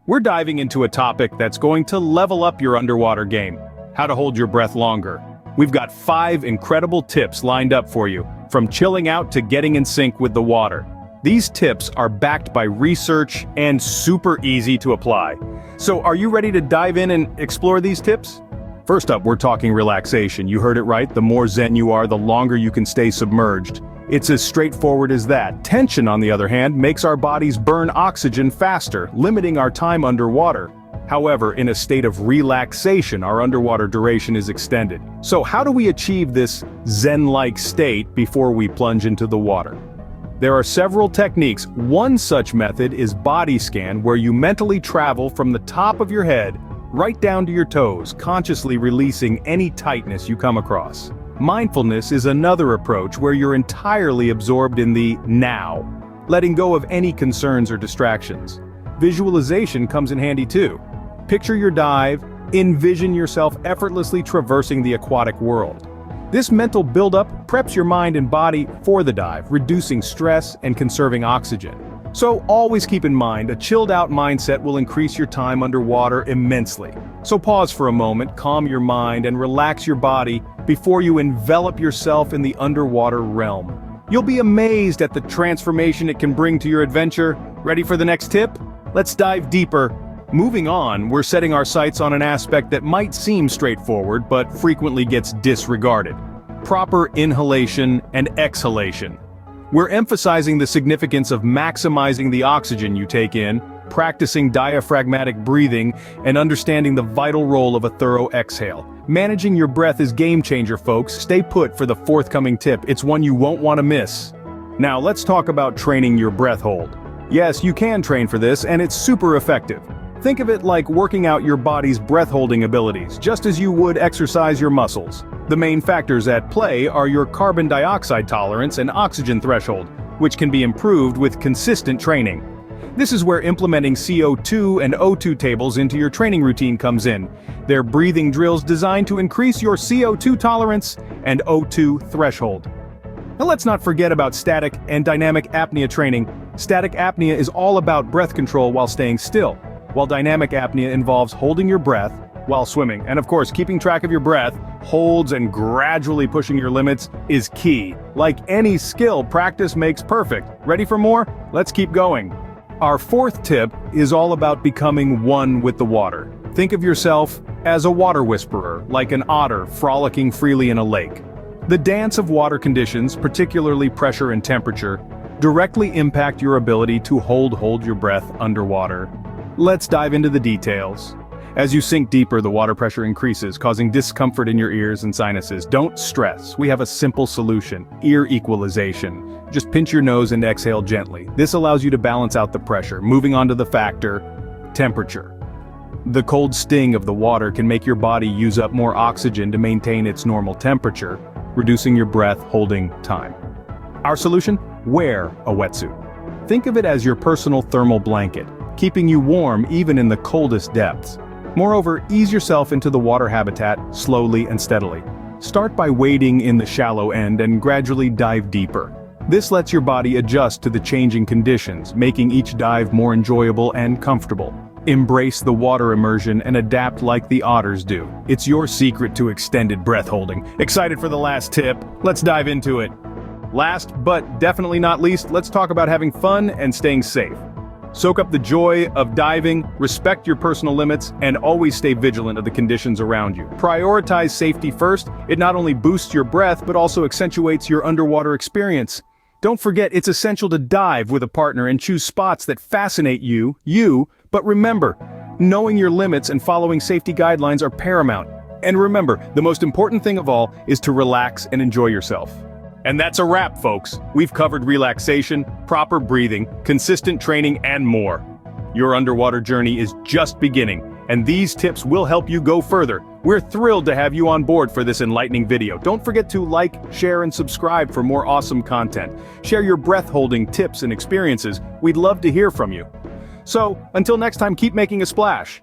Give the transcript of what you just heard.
We're diving into a topic that's going to level up your underwater game: how to hold your breath longer. We've got 5 incredible tips lined up for you, from chilling out to getting in sync with the water. These tips are backed by research and super easy to apply. So are you ready to dive in and explore these tips? First up, we're talking relaxation. You heard it right, the more zen you are, the longer you can stay submerged. It's as straightforward as that. Tension, on the other hand, makes our bodies burn oxygen faster, limiting our time underwater. However, in a state of relaxation, our underwater duration is extended. So how do we achieve this zen-like state before we plunge into the water? There are several techniques. One such method is body scan, where you mentally travel from the top of your head right down to your toes, consciously releasing any tightness you come across. Mindfulness is another approach where you're entirely absorbed in the now, letting go of any concerns or distractions. Visualization comes in handy too. Picture your dive, envision yourself effortlessly traversing the aquatic world. This mental buildup preps your mind and body for the dive, reducing stress and conserving oxygen. So always keep in mind, a chilled-out mindset will increase your time underwater immensely. So pause for a moment, calm your mind, and relax your body before you envelop yourself in the underwater realm. You'll be amazed at the transformation it can bring to your adventure. Ready for the next tip? Let's dive deeper. Moving on, we're setting our sights on an aspect that might seem straightforward, but frequently gets disregarded: proper inhalation and exhalation. We're emphasizing the significance of maximizing the oxygen you take in, practicing diaphragmatic breathing, and understanding the vital role of a thorough exhale. Managing your breath is game changer, folks. Stay put for the forthcoming tip. It's one you won't want to miss. Now let's talk about training your breath hold. Yes, you can train for this, and it's super effective. Think of it like working out your body's breath-holding abilities, just as you would exercise your muscles. The main factors at play are your carbon dioxide tolerance and oxygen threshold, which can be improved with consistent training. This is where implementing CO2 and O2 tables into your training routine comes in. They're breathing drills designed to increase your CO2 tolerance and O2 threshold. Now let's not forget about static and dynamic apnea training. Static apnea is all about breath control while staying still, while dynamic apnea involves holding your breath while swimming. And of course, keeping track of your breath, holds, and gradually pushing your limits is key. Like any skill, practice makes perfect. Ready for more? Let's keep going. Our 4th tip is all about becoming one with the water. Think of yourself as a water whisperer, like an otter frolicking freely in a lake. The dance of water conditions, particularly pressure and temperature, directly impact your ability to hold your breath underwater. Let's dive into the details. As you sink deeper, the water pressure increases, causing discomfort in your ears and sinuses. Don't stress. We have a simple solution: ear equalization. Just pinch your nose and exhale gently. This allows you to balance out the pressure. Moving on to the factor: temperature. The cold sting of the water can make your body use up more oxygen to maintain its normal temperature, reducing your breath holding time. Our solution? Wear a wetsuit. Think of it as your personal thermal blanket, keeping you warm even in the coldest depths. Moreover, ease yourself into the water habitat slowly and steadily. Start by wading in the shallow end and gradually dive deeper. This lets your body adjust to the changing conditions, making each dive more enjoyable and comfortable. Embrace the water immersion and adapt like the otters do. It's your secret to extended breath holding. Excited for the last tip? Let's dive into it. Last, but definitely not least, let's talk about having fun and staying safe. Soak up the joy of diving, respect your personal limits, and always stay vigilant of the conditions around you. Prioritize safety first. It not only boosts your breath, but also accentuates your underwater experience. Don't forget, it's essential to dive with a partner and choose spots that fascinate you, but remember, knowing your limits and following safety guidelines are paramount. And remember, the most important thing of all is to relax and enjoy yourself. And that's a wrap, folks. We've covered relaxation, proper breathing, consistent training, and more. Your underwater journey is just beginning, and these tips will help you go further. We're thrilled to have you on board for this enlightening video. Don't forget to like, share, and subscribe for more awesome content. Share your breath-holding tips and experiences. We'd love to hear from you. So, until next time, keep making a splash.